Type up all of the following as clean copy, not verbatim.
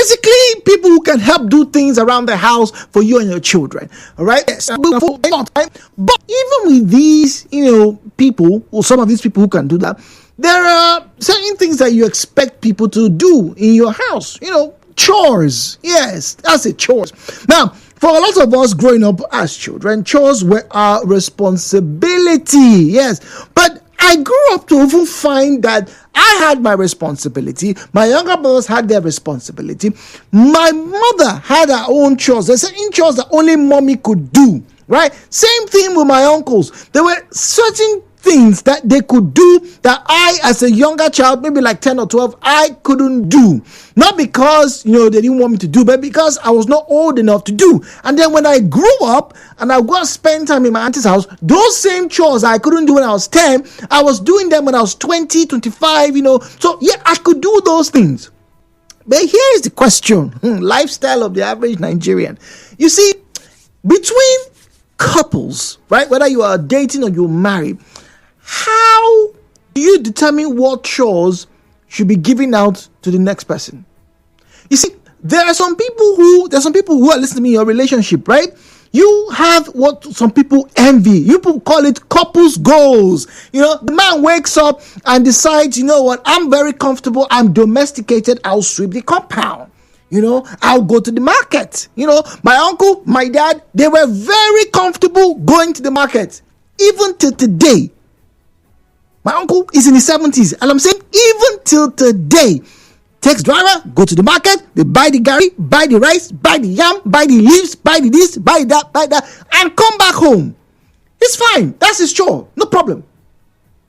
Basically, people who can help do things around the house for you and your children. All right. Yes. But even with these, people, or some of these people who can do that, there are certain things that you expect people to do in your house. Chores. Yes, that's it, chores. Now, for a lot of us growing up as children, chores were our responsibility. Yes, but I grew up to even find that I had my responsibility. My younger brothers had their responsibility. My mother had her own chores. There's certain chores that only mommy could do. Right? Same thing with my uncles. There were certain things that they could do that I, as a younger child, maybe like 10 or 12, I couldn't do. Not because, they didn't want me to do, but because I was not old enough to do. And then when I grew up and I go and spend time in my auntie's house, those same chores I couldn't do when I was 10, I was doing them when I was 20, 25, So, yeah, I could do those things. But here is the question. Lifestyle of the average Nigerian. You see, between couples, right, whether you are dating or you're married, how do you determine what chores should be given out to the next person? You see, there are some people who are listening to me in your relationship, right? You have what some people envy. You people call it couples goals. The man wakes up and decides, I'm very comfortable, I'm domesticated, I'll sweep the compound. I'll go to the market. My uncle, my dad, they were very comfortable going to the market. Even till today. My uncle is in his 70s, and I'm saying even till today, takes driver, go to the market, they buy the garri, buy the rice, buy the yam, buy the leaves, buy the this, buy that, and come back home. It's fine. That's his chore. No problem.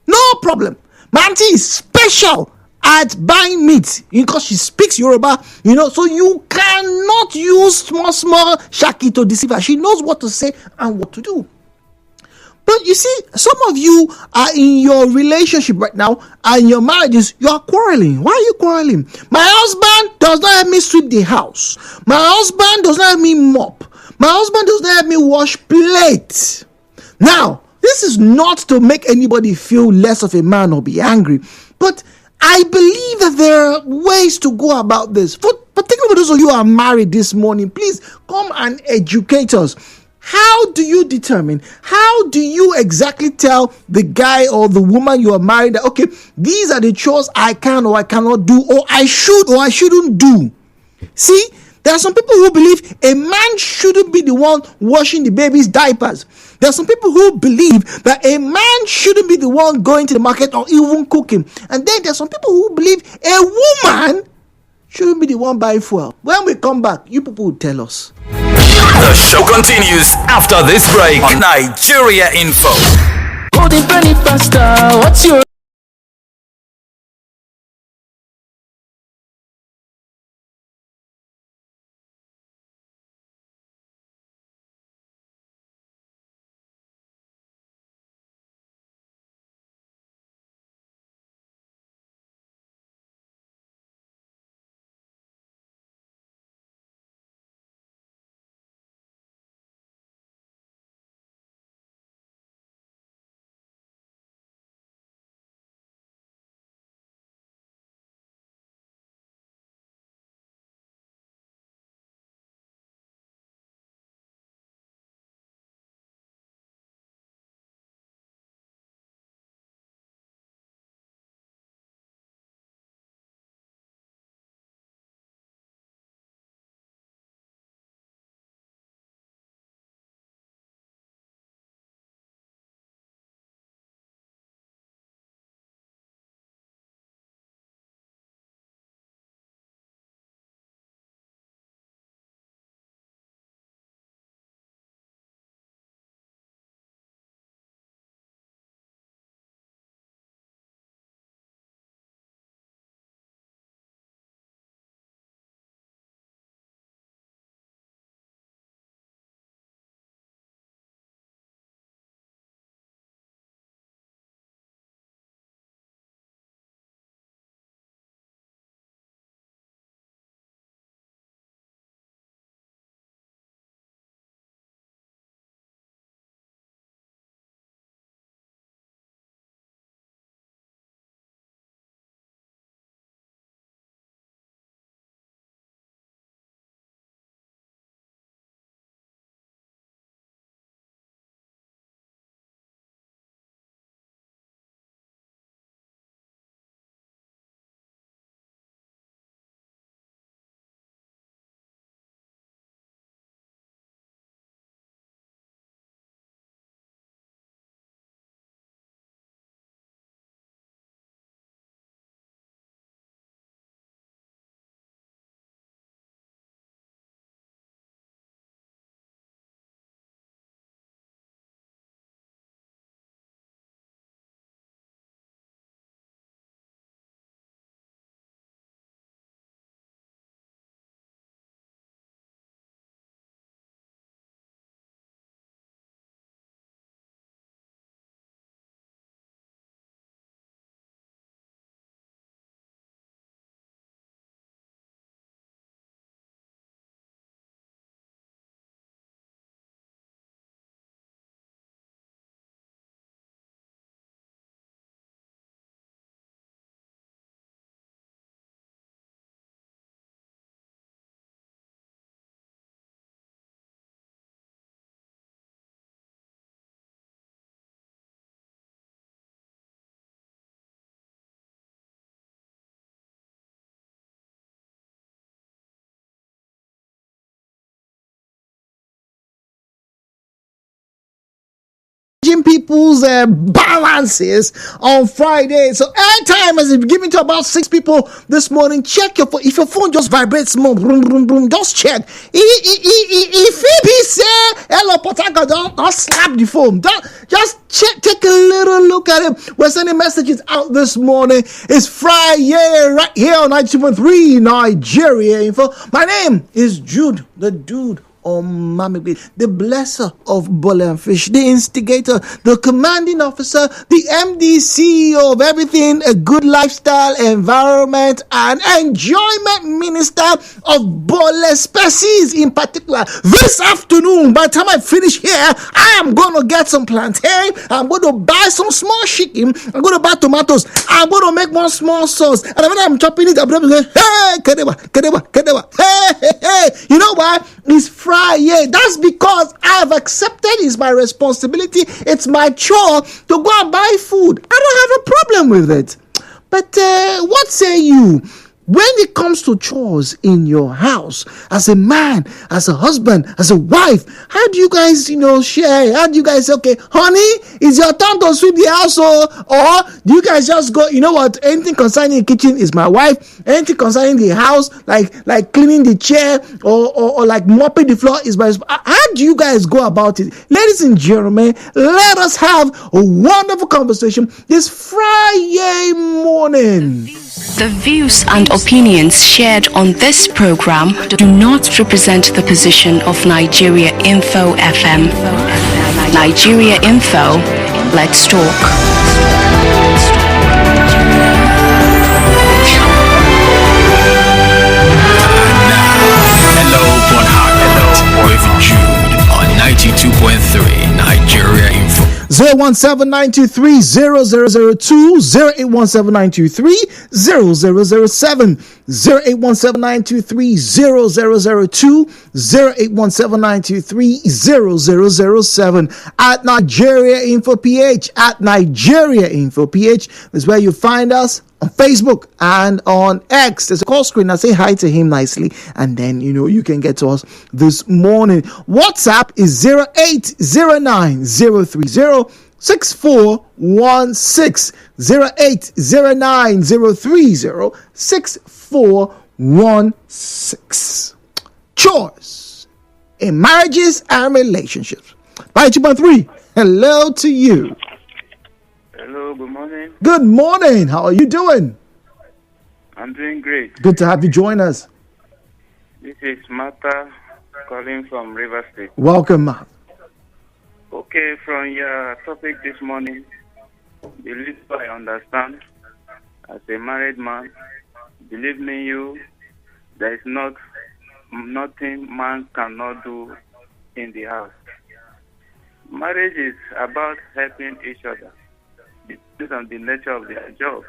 No problem. My auntie is special at buying meat because she speaks Yoruba, so you cannot use small shaki to deceive her. She knows what to say and what to do. But you see, some of you are in your relationship right now and your marriages, you are quarreling. Why are you quarreling? My husband does not help me sweep the house. My husband does not help me mop. My husband does not help me wash plates. Now, this is not to make anybody feel less of a man or be angry, but I believe that there are ways to go about this. Particularly for those of you who are married this morning, please come and educate us. How do you determine? How do you exactly tell the guy or the woman you are married that, okay, these are the chores I can or I cannot do, or I should or I shouldn't do? See, there are some people who believe a man shouldn't be the one washing the baby's diapers. There are some people who believe that a man shouldn't be the one going to the market or even cooking. And then there are some people who believe a woman shouldn't be the one buying fuel. When we come back, you people will tell us. The show continues after this break on Nigeriainfo. Golden penny pasta, what's your people's balances on Friday. So airtime has been given to about 6 people this morning. Check your phone. If your phone just vibrates more, boom, boom, boom, just check. If he say hello, Potaka, don't slap the phone. Just check, take a little look at it. We're sending messages out this morning. It's Friday right here on 92.3 Nigeria Info. My name is Jude, the dude on Mamigbe, the blesser of Bole and Fish, the instigator, the commanding officer, the MD, CEO of everything, a good lifestyle, environment, and enjoyment minister of Bole species in particular. This afternoon, by the time I finish here, I am going to get some plantain. I'm going to buy some small chicken. I'm going to buy tomatoes. I'm going to make one small sauce. And when I'm chopping it, I'm going to say, hey, Kedewa. Hey. You know why? It's Friday. That's because I've accepted it's my responsibility. It's my chore to go and buy food. I don't have a problem with it. But what say you? When it comes to chores in your house, as a man, as a husband, as a wife, how do you guys, share? How do you guys say, okay, honey, it's your turn to sweep the house, or do you guys just go, you know what, anything concerning the kitchen is my wife, anything concerning the house, like cleaning the chair, or like mopping the floor is my, how do you guys go about it? Ladies and gentlemen, let us have a wonderful conversation this Friday morning. The views and opinions shared on this program do not represent the position of Nigeriainfo FM. Nigeriainfo, let's talk. Hello, Port Harcourt, with Jude on 92.3 Nigeria Info. 017-923-0002, 0817923-0007, 0817923-0002, 0817923-0007. At Nigeria Info PH, at Nigeria Info PH is where you find us. On Facebook and on X. There's a call screen. I say hi to him nicely, and then you can get to us this morning. WhatsApp is 08090306416, 08090306416. Chores in marriages and relationships. By 2.3. Hello to you. Hello, good morning. Good morning. How are you doing? I'm doing great. Good to have you join us. This is Martha calling from River State. Welcome, Martha. Okay, from your topic this morning, believe I understand. As a married man, believe me, there is nothing man cannot do in the house. Marriage is about helping each other. Depends on the nature of their job.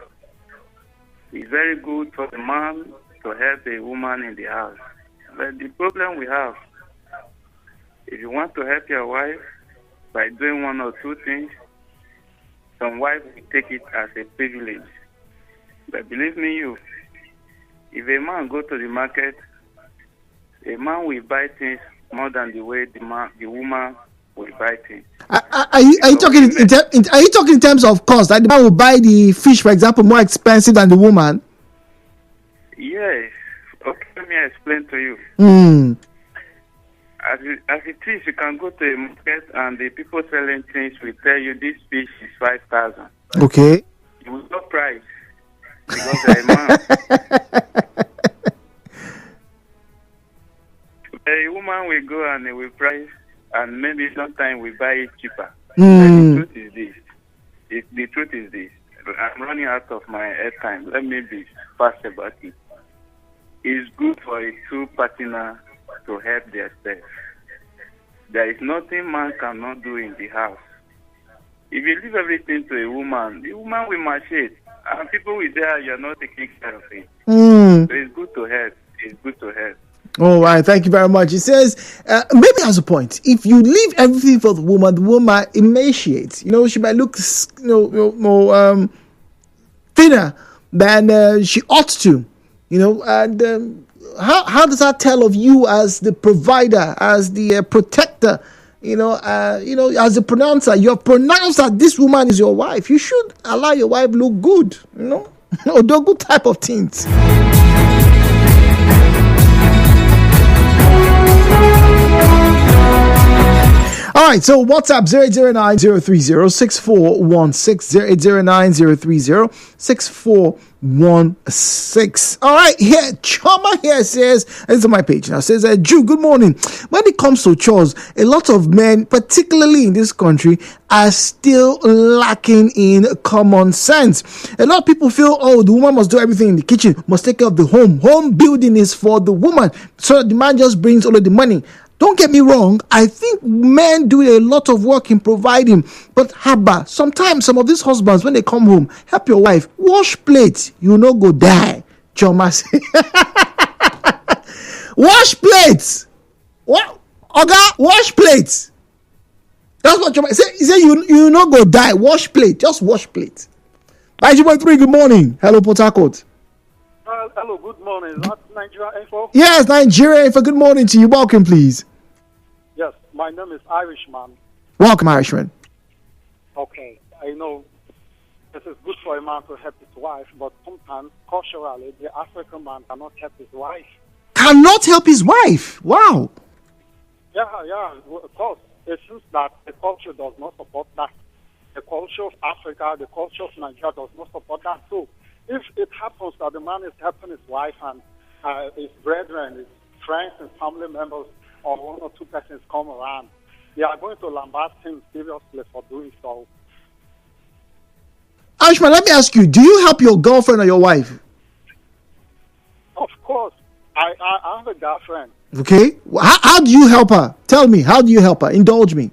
It's very good for a man to help a woman in the house. But the problem we have, if you want to help your wife by doing one or two things, some wives will take it as a privilege. But believe me, if a man go to the market, a man will buy things more than the way the woman will buy things. Are you talking in terms of cost? Like the man will buy the fish, for example, more expensive than the woman? Yes. Okay, let me explain to you. As it is, you can go to a market and the people selling things will tell you this fish is 5,000. Okay. You will not price because they're a man. A woman will go and they will price, and maybe sometimes we buy it cheaper. The truth is this. I'm running out of my airtime. Let me be fast about it. It's good for a two partner to help themselves. There is nothing man cannot do in the house. If you leave everything to a woman, the woman will machete, and people will say, you're not taking care of it. So it's good to help. It's good to help. All right, thank you very much. It says, maybe as a point, if you leave everything for the woman emaciates. She might look, more thinner than she ought to. And how does that tell of you as the provider, as the protector, as a pronouncer, you're pronounced that this woman is your wife. You should allow your wife look good, or do good type of things. All right, so WhatsApp 009-030-6416, 080903416. All right, here, Choma here says, this is on my page now, says, Drew, good morning. When it comes to chores, a lot of men, particularly in this country, are still lacking in common sense. A lot of people feel, the woman must do everything in the kitchen, must take care of the home. Home building is for the woman, so the man just brings all of the money. Don't get me wrong, I think men do a lot of work in providing, but haba, sometimes some of these husbands, when they come home, help your wife, wash plates, you no go die. Choma say, wash plates. What? Oga, wash plates. That's what Choma say. He said, you no go die. Wash plate, just wash plate. 3, good morning. Hello, Port Harcourt. Hello, good morning. Is that Nigeriainfo? Yes, Nigeriainfo. Good morning to you. Welcome, please. Yes, my name is Irishman. Welcome, Irishman. Okay, I know it is good for a man to help his wife, but sometimes, culturally, the African man cannot help his wife. Cannot help his wife? Wow. Yeah, of course. It seems that the culture does not support that. The culture of Africa, the culture of Nigeria does not support that. So, if it happens that the man is helping his wife and his brethren, his friends and family members, or 1 or 2 persons come around, they are going to lambast him seriously for doing so. Ashman, let me ask you, do you help your girlfriend or your wife? Of course. I have a girlfriend. Okay. How do you help her? Tell me, how do you help her? Indulge me.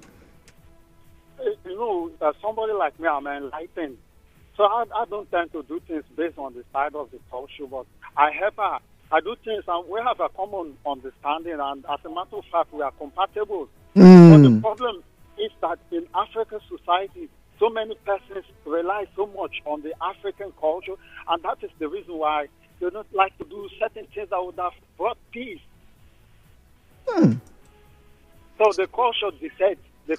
Somebody like me, I'm enlightened. So I don't tend to do things based on the side of the culture, but I help her. I do things and we have a common understanding, and as a matter of fact, we are compatible. But the problem is that in African society, so many persons rely so much on the African culture, and that is the reason why they don't like to do certain things that would have brought peace. So the culture dictates the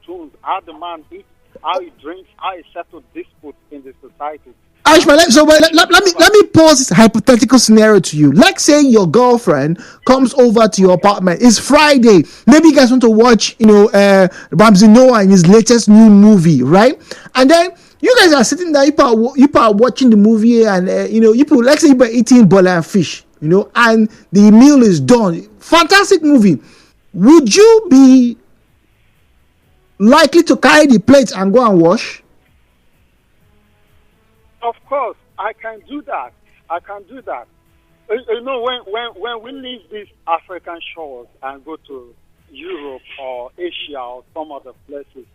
tunes, how the man eats, how he drinks, how he settles disputes in the society. Ashman, let me pose this hypothetical scenario to you. Let's say your girlfriend comes over to your apartment. It's Friday. Maybe you guys want to watch, Ramsey Noah in his latest new movie, right? And then you guys are sitting there, you are watching the movie, and let's say you are eating bola and fish, and the meal is done. Fantastic movie. Would you be likely to carry the plate and go and wash? Of course, I can do that. When we leave these African shores and go to Europe or Asia or some other places,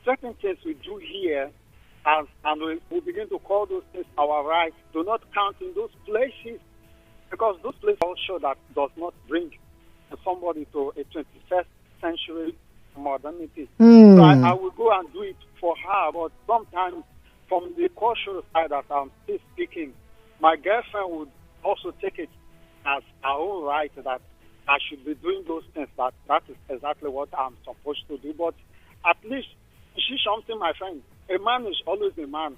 certain things we do here, and we begin to call those things our rights, do not count in those places, because those places also that does not bring somebody to a 21st century modernity. So I will go and do it for her, but sometimes from the cultural side that I'm still speaking, my girlfriend would also take it as her own right that I should be doing those things, that is exactly what I'm supposed to do. But at least she's something, my friend. A man is always a man.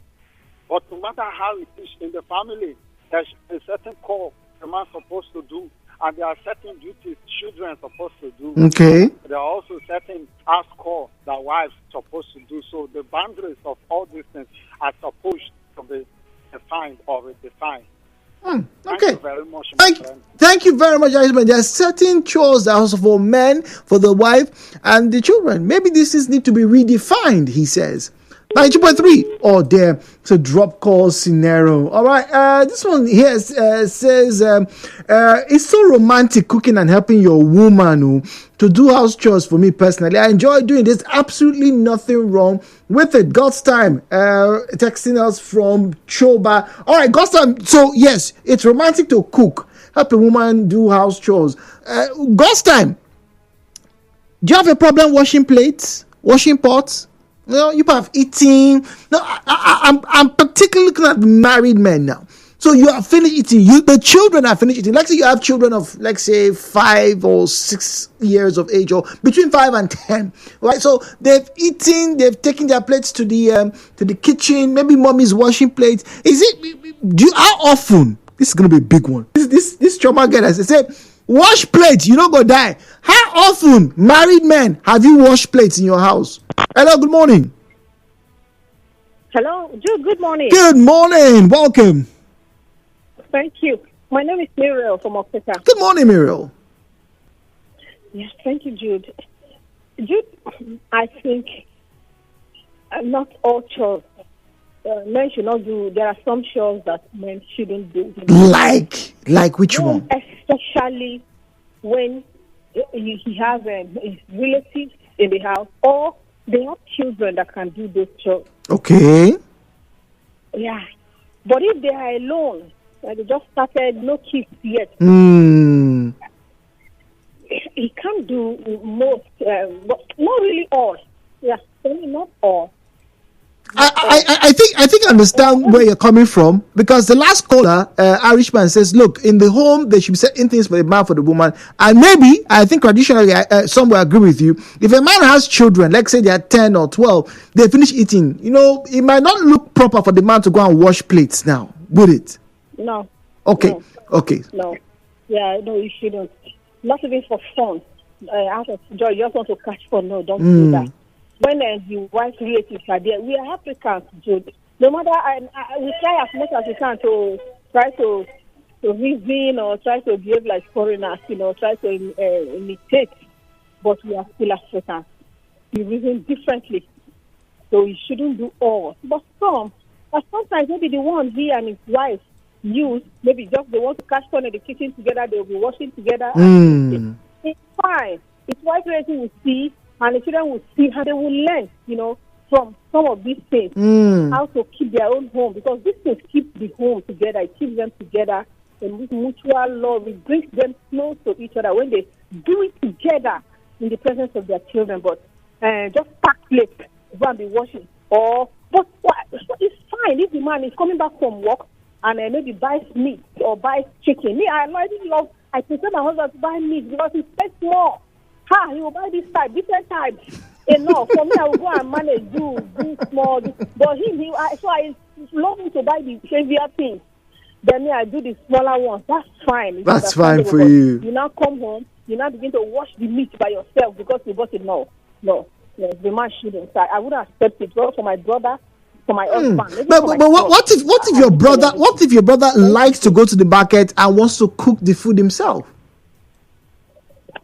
But no matter how it is in the family, there's a certain call a man supposed to do, and there are certain duties children are supposed to do. Okay. There are also certain house calls that wives are supposed to do. So the boundaries of all these things are supposed to be defined or redefined. Okay. Thank you very much, my friend. Thank you very much, Ashman. There are certain chores that are also for men, for the wife, and the children. Maybe this need to be redefined, he says. 92.3. Oh, damn. It's a drop call scenario. All right. This one here says, it's so romantic cooking and helping your woman to do house chores. For me personally, I enjoy doing this. Absolutely nothing wrong with it. God's time. Texting us from Choba. All right, God's time. So, yes, it's romantic to cook. Help a woman do house chores. God's time. Do you have a problem washing plates? Washing pots? You have eating. No, I'm particularly looking at married men now. So you are finished eating. The children are finished eating. Let's say you have children of, let's say, 5 or 6 years of age, or between 5 and 10, right? So they've eaten. They've taken their plates to the kitchen. Maybe mommy's washing plates. How often? This is gonna be a big one. This trauma girl, as I said, wash plates. You don't go die. How often, married men, have you washed plates in your house? Hello. Good morning. Hello, Jude. Good morning. Good morning. Welcome. Thank you. My name is Muriel from Okita. Good morning, Muriel. Yes, thank you, Jude. Jude, I think not all chores men should not do. There are some chores that men shouldn't do. Like which one? Especially when he has his relatives in the house, or they have children that can do those chores. Okay. Yeah. But if they are alone, they just started, no kids yet. He can't do most, but not really all. Yeah, not all. I think I understand where you're coming from, because the last caller, Irishman, says, look, in the home they should be setting things for the man, for the woman, and maybe I think traditionally some will agree with you. If a man has children, let's say they are 10 or 12, they finish eating. It might not look proper for the man to go and wash plates now, would it? No. Okay. No. Okay. No. Yeah, no, you shouldn't. Not even for fun. Out of joy, you just want to catch fun. No, don't do that. When the wife relatives are there, we are Africans, Jude. No matter, we try as much as we can to try to reason or try to behave like foreigners, try to imitate, but we are still Africans. We reason differently, so we shouldn't do all. But sometimes maybe the one he and his wife use, maybe just they want to catch fun in the kitchen together, they'll be washing together. It's fine. His wife relative will see, and the children will see how they will learn, from some of these things, how to keep their own home, because these things keep the home together, it keeps them together, and this mutual love, it brings them close to each other when they do it together in the presence of their children. But just pack plates, go and be washing. But it's fine if the man is coming back from work and maybe buys meat or buys chicken. I prefer my husband to buy meat because he spends more. He will buy this type, different types. Enough. For me, I will go and manage, do small. But I love him to buy the heavier things. Then I do the smaller ones. That's fine. That's fine for you. You now come home, you now begin to wash the meat by yourself because you bought it. No. Yes, the man shouldn't. I wouldn't accept it. Well, for my brother, for my husband. But what if your brother likes to go to the market and wants to cook the food himself?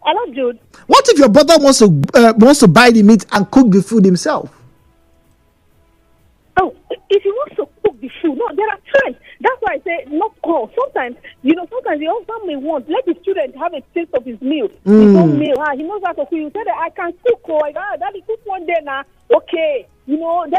Hello, Jude. What if your brother wants to buy the meat and cook the food himself? Oh, if he wants to cook the food, no, there are times. That's why I say not all. Sometimes the husband may want, let his children have a taste of his meal. His own meal. He knows how to cook. You say that I can cook. Daddy, cook one day now. Okay. You don't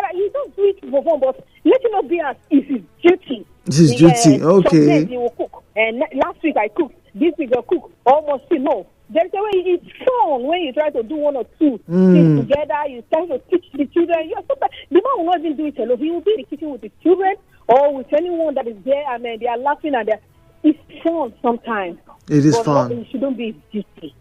do it for fun, but let it not be as it's his duty. It's his duty. Okay. Some days he will cook. And last week I cooked. This week I cook. Almost no. There's a way it's fun when you try to do one or two things together. You try to teach the children. The man will not even do it alone. He will be in the kitchen with the children or with anyone that is there, and they are laughing and it's fun sometimes. It is fun. It shouldn't be his duty.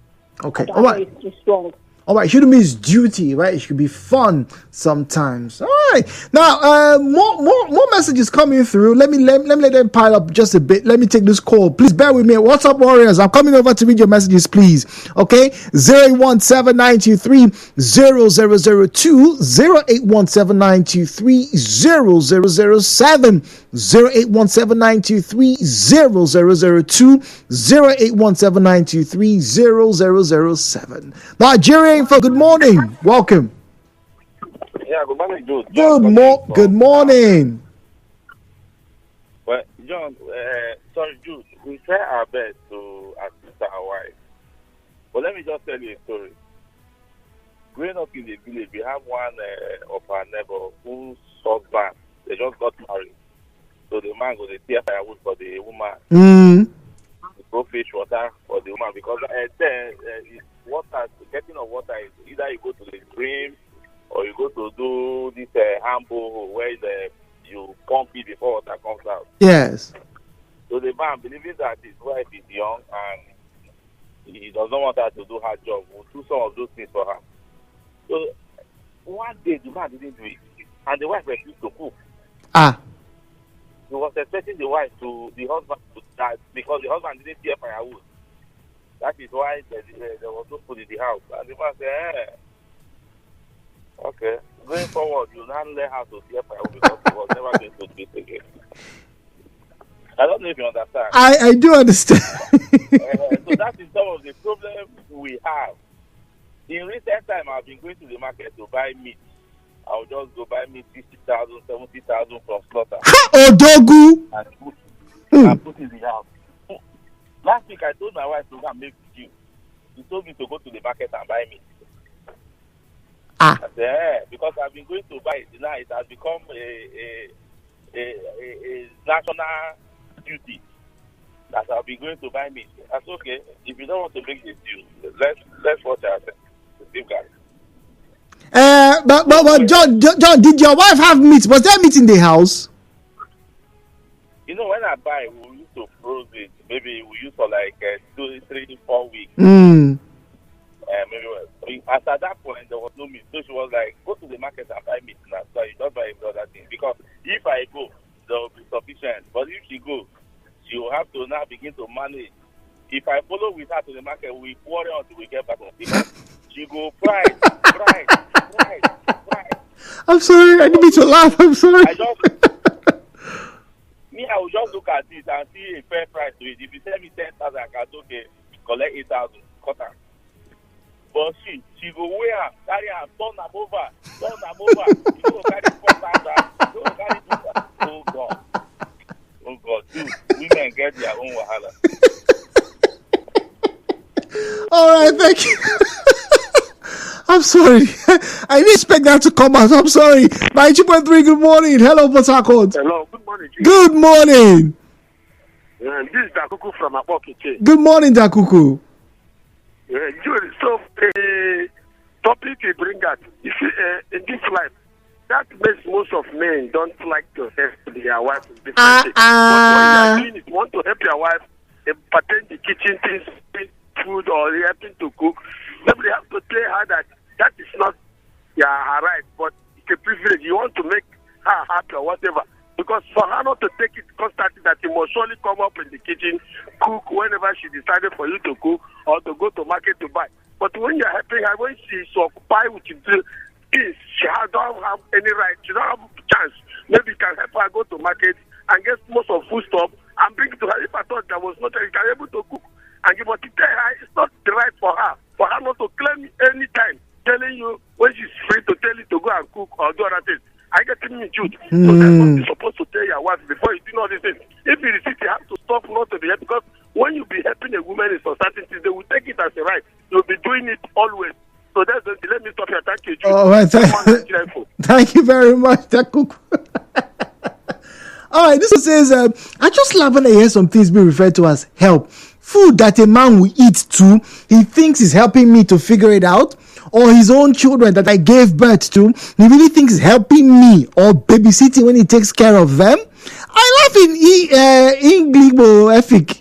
Okay. All right. It's too strong. All right, it shouldn't be his duty, right? It should be fun sometimes. All right. Now, more messages coming through. Let me let them pile up just a bit. Let me take this call. Please bear with me. What's up, warriors? I'm coming over to read your messages, please. Okay, 08179230002, 08179230007, 08179230002, 08179230007. Nigeriainfo, good morning. Welcome. Yeah, good morning, Jude. Good morning. Well, John, sorry, Jude, we try our best to assist our wife. But let me just tell you a story. Growing up in the village, we have one of our neighbor whose husband, they just got married. So the man goes to tear firewood for the woman. Go fish water for the woman because getting of water is either you go to the stream or you go to do this handball where you pump it before water comes out. Yes. So the man, believing that his wife is young and he does not want her to do her job, will do some of those things for her. So one day the man didn't do it, and the wife refused to cook. He was expecting the husband to die because the husband didn't care firewood. That is why there was no food in the house. And the man said, okay, going forward, you now learn how to care firewood because he was never going to do it again. I don't know if you understand. I do understand. So that is some of the problems we have. In recent time, I've been going to the market to buy meat. I'll just go buy meat 60,000, 70,000 from slaughter. Odogu! And put in the house. Last week, I told my wife to go and make stew. She told me to go to the market and buy meat. I said, because I've been going to buy it now, it has become a national duty that I'll be going to buy meat. That's okay. If you don't want to make the stew, let's watch ourselves. But John, did your wife have meat? Was there meat in the house? You know, when I buy, we used to froze it. Maybe we use for like 2, 3, 4 weeks. Maybe after that point, there was no meat. So she was like, go to the market and buy meat now. So you don't buy every other thing. Because if I go, there will be sufficient. But if she goes, she will have to now begin to manage. If I follow with her to the market, we quarrel until we get back on. Because she go price. I'm sorry, I didn't mean to laugh. I'm sorry. I will just look at it and see a fair price to it. If you tell me 10,000, I can okay, collect 8,000, cut her. But she go where? Carry her, turn her over. You go carry 4,000, you go carry 2,000. Oh God, dude, women get their own wahala. All right, thank you. I'm sorry. I didn't expect that to come out. I'm sorry. 92.3, good morning. Hello, Port Harcourt. Hello, good morning. Good morning. This is Dakuku from Abokiche. Good morning, Dakuku. So, the topic you bring out, you see, in this life, that makes most of men don't like to help their wife in different things. But when you are doing it, you want to help your wife, pertain the kitchen things, food, or helping to cook, maybe you have to tell her that is not her right, but it's a privilege. You want to make her happy or whatever. Because for her not to take it constantly, that you must surely come up in the kitchen, cook whenever she decided for you to cook or to go to market to buy. But when you're helping her, when she's occupied with things, she don't have any right, she don't have a chance. Maybe you can help her go to market and get most of food stuff and bring it to her. If I thought there was nothing, you can able to cook. And you must tell her it's not the right for her not to claim any time, telling you when she's free to tell you to go and cook or do other things. I get me Jude. So that's what you're supposed to tell your wife before you do all these things. If you resist, you have to stop not to be helped, because when you be helping a woman in certain things, they will take it as a right. You'll be doing it always. So that's the, let me stop here. Thank you, Jude. All right, thank you very much, Dakuku. All right, this one says, I just love when I hear some things being referred to as help. Food that a man will eat too, he thinks is helping me to figure it out, or his own children that I gave birth to, he really thinks is helping me, or babysitting when he takes care of them. I laugh in English ethic.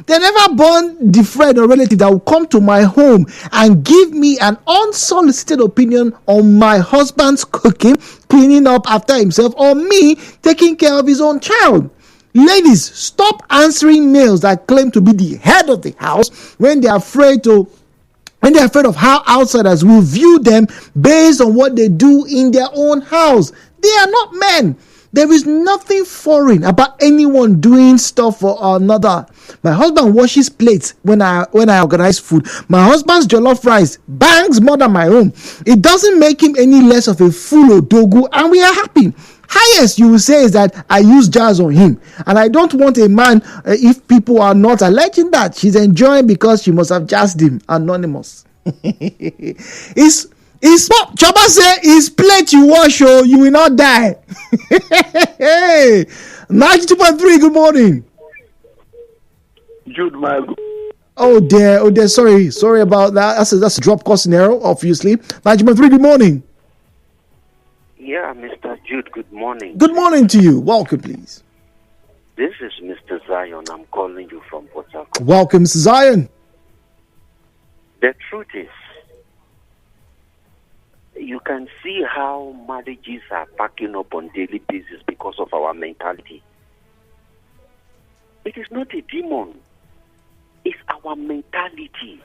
They never born the friend or relative that will come to my home and give me an unsolicited opinion on my husband's cooking, cleaning up after himself, or me taking care of his own child. Ladies, stop answering males that claim to be the head of the house when they're afraid of how outsiders will view them based on what they do in their own house. They are not men. There is nothing foreign about anyone doing stuff for another. My husband washes plates when I organize food. My husband's jollof rice bangs more than my own. It doesn't make him any less of a fool odogu, and we are happy. Highest you will say is that I use jazz on him, and I don't want a man if people are not alleging that she's enjoying because she must have jazzed him. Anonymous. It's Choba say his plate you wash, oh, you will not die. Hey, 92.3, good morning. Jude, my Oh dear, sorry about that. That's a drop cost scenario, obviously. 92.3, good morning. Yeah, Mr. Jude, good morning. Good morning to you. Welcome, please. This is Mr. Zion. I'm calling you from Port Harcourt. Welcome, Mr. Zion. The truth is, you can see how marriages are packing up on daily basis because of our mentality. It is not a demon. It's our mentality.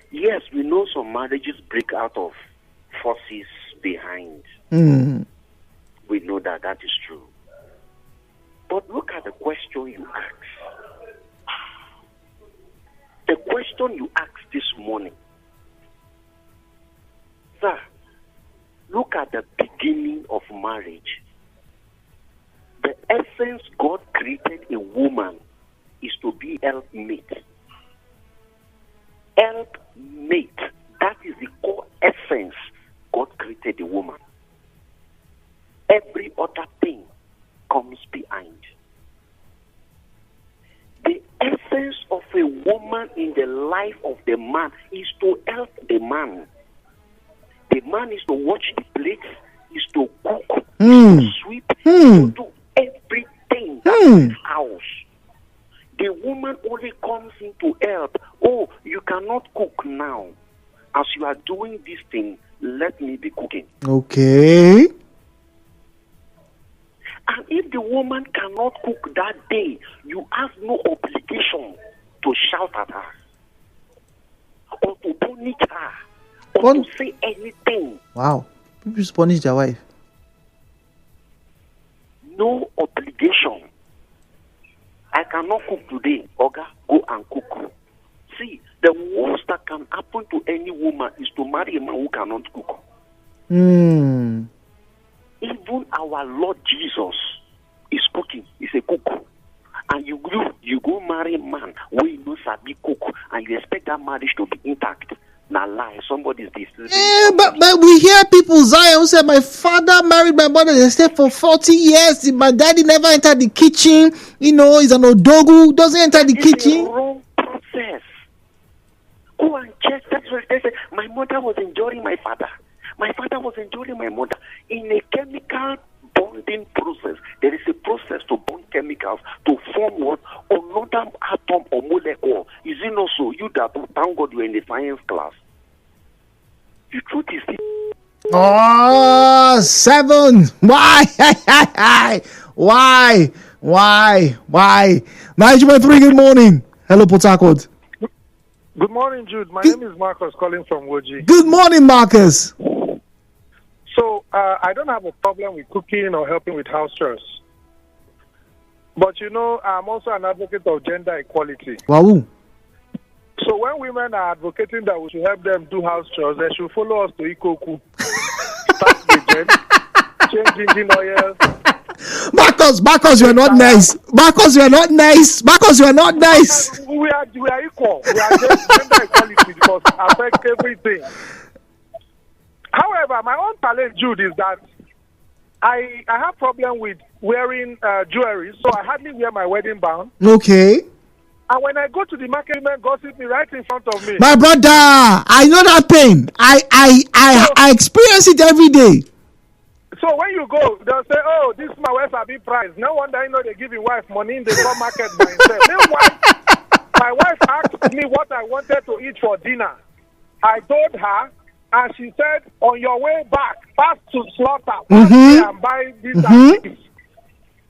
Yes, we know some marriages break out of forces behind. We know that is true. But look at the question you asked. The question you asked this morning. Sir, look at the beginning of marriage. The essence God created a woman is to be helpmate. Helpmate. That is the core essence God created a woman. Every other thing comes behind. The essence of a woman in the life of the man is to help the man. The man is to watch the plates, is to cook, is to sweep, to do everything in his house. The woman only comes in to help. Oh, you cannot cook now. As you are doing this thing, let me be cooking. Okay. And if the woman cannot cook that day, you have no obligation to shout at her or to punish her or to say anything. Wow. People just punish their wife. No obligation. I cannot cook today. Oga, go and cook. See, the worst that can happen to any woman is to marry a man who cannot cook. Even our Lord Jesus is cooking. He's a cook. And you go marry a man who knows how to cook, and you expect that marriage to be intact. Now lie, somebody is this. Yeah, but we hear people, Zion, who say, my father married my mother, they stayed for 40 years. My daddy never entered the kitchen. You know, he's an odogu, doesn't enter the kitchen. It's a wrong process. Go and check. That's what they say. My mother was enjoying my father. My father was enjoying my mother. In a chemical bonding process, there is a process to bond chemicals to form what? Another atom or molecule. Is it not so? You that thank God you're in the science class. The truth is this. Oh, 7. Why? Why? 9.3, good morning. Hello, Port Harcourt. Good morning, Jude. My name is Marcus calling from Woji. Good morning, Marcus. So, I don't have a problem with cooking or helping with house chores. But, you know, I'm also an advocate of gender equality. Wow. So, when women are advocating that we should help them do house chores, they should follow us to Ikoku. Start the gen, change engine oil. Marcus, you are not nice. Marcus, you are not nice. We are equal. We are just gender equality because it affects everything. However, my own challenge, Jude, is that I have problem with wearing jewelry, so I hardly wear my wedding band. Okay. And when I go to the market, women gossip me right in front of me. My brother, I know that pain. I experience it every day. So when you go, they'll say, oh, this is my wife's a big price. No wonder they give your wife money in the market by himself. Meanwhile, my wife asked me what I wanted to eat for dinner. I told her, and she said, on your way back, pass to slaughter, and buy this and this.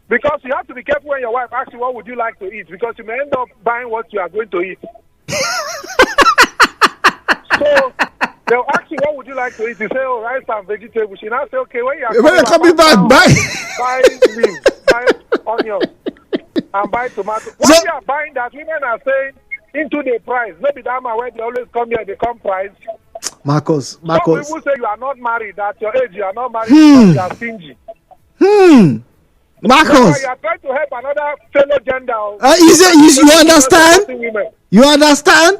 Because you have to be careful when your wife asks you what would you like to eat, because you may end up buying what you are going to eat. So they'll ask you what would you like to eat. You say, oh, rice and vegetables. She now say, okay, when you are coming back, buy leaves, buy onions, and buy tomatoes. When you are buying that, women are saying into the price. Maybe that man where they always come here, they come price. Marcus. Some people say you are not married. At your age, you are not married because you are stingy. Marcus. You are trying to help another fellow gender. You understand? You understand?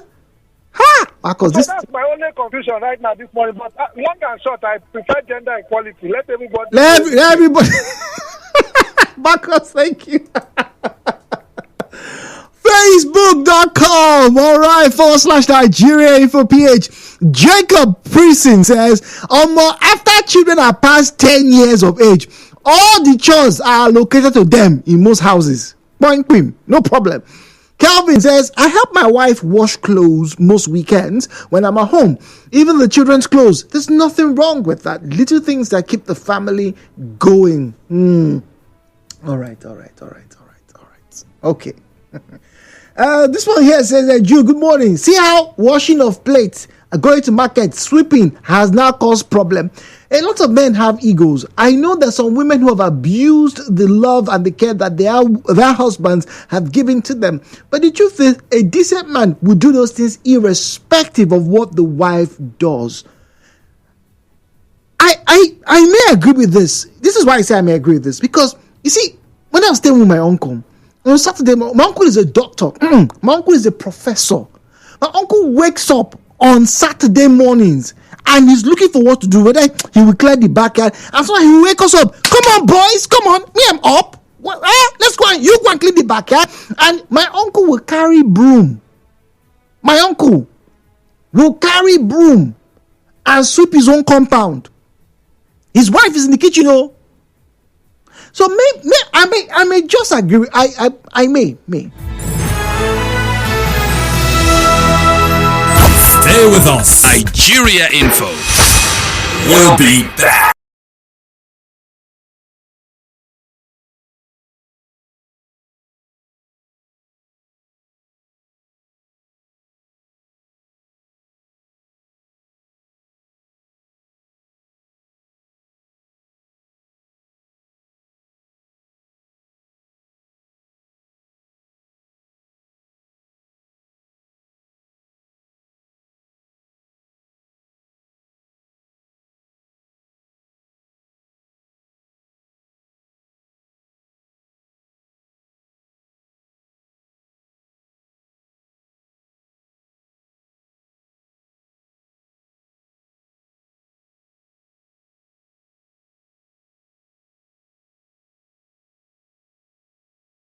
Ha! Marcus, so that's my only confusion right now this morning. But long and short, I prefer gender equality. Let everybody. Everybody. Marcus, thank you. Facebook.com, alright, /Nigeriainfo PH. Jacob Prison says, after children are past 10 years of age, All the chores are allocated to them in most houses. Point queen, no problem. Calvin says, I help my wife wash clothes most weekends when I'm at home. Even the children's clothes. There's nothing wrong with that. Little things that keep the family going. All right. Okay. This one here says, Jude, good morning. See how washing of plates, going to market, sweeping has now caused problem. A lot of men have egos. I know there's some women who have abused the love and the care that their husbands have given to them. But the truth is, a decent man would do those things irrespective of what the wife does. I may agree with this. This is why I say I may agree with this. Because, you see, when I was staying with my uncle, on Saturday, my uncle is a doctor. My uncle is a professor. My uncle wakes up on Saturday mornings and he's looking for what to do, whether he will clear the backyard. And so he will wake us up. Come on, boys, come on. Me, I'm up. Let's go and you go and clean the backyard. And my uncle will carry broom. My uncle will carry broom and sweep his own compound. His wife is in the kitchen, So I may just agree. I may. Stay with us. Nigeriainfo. We'll be back.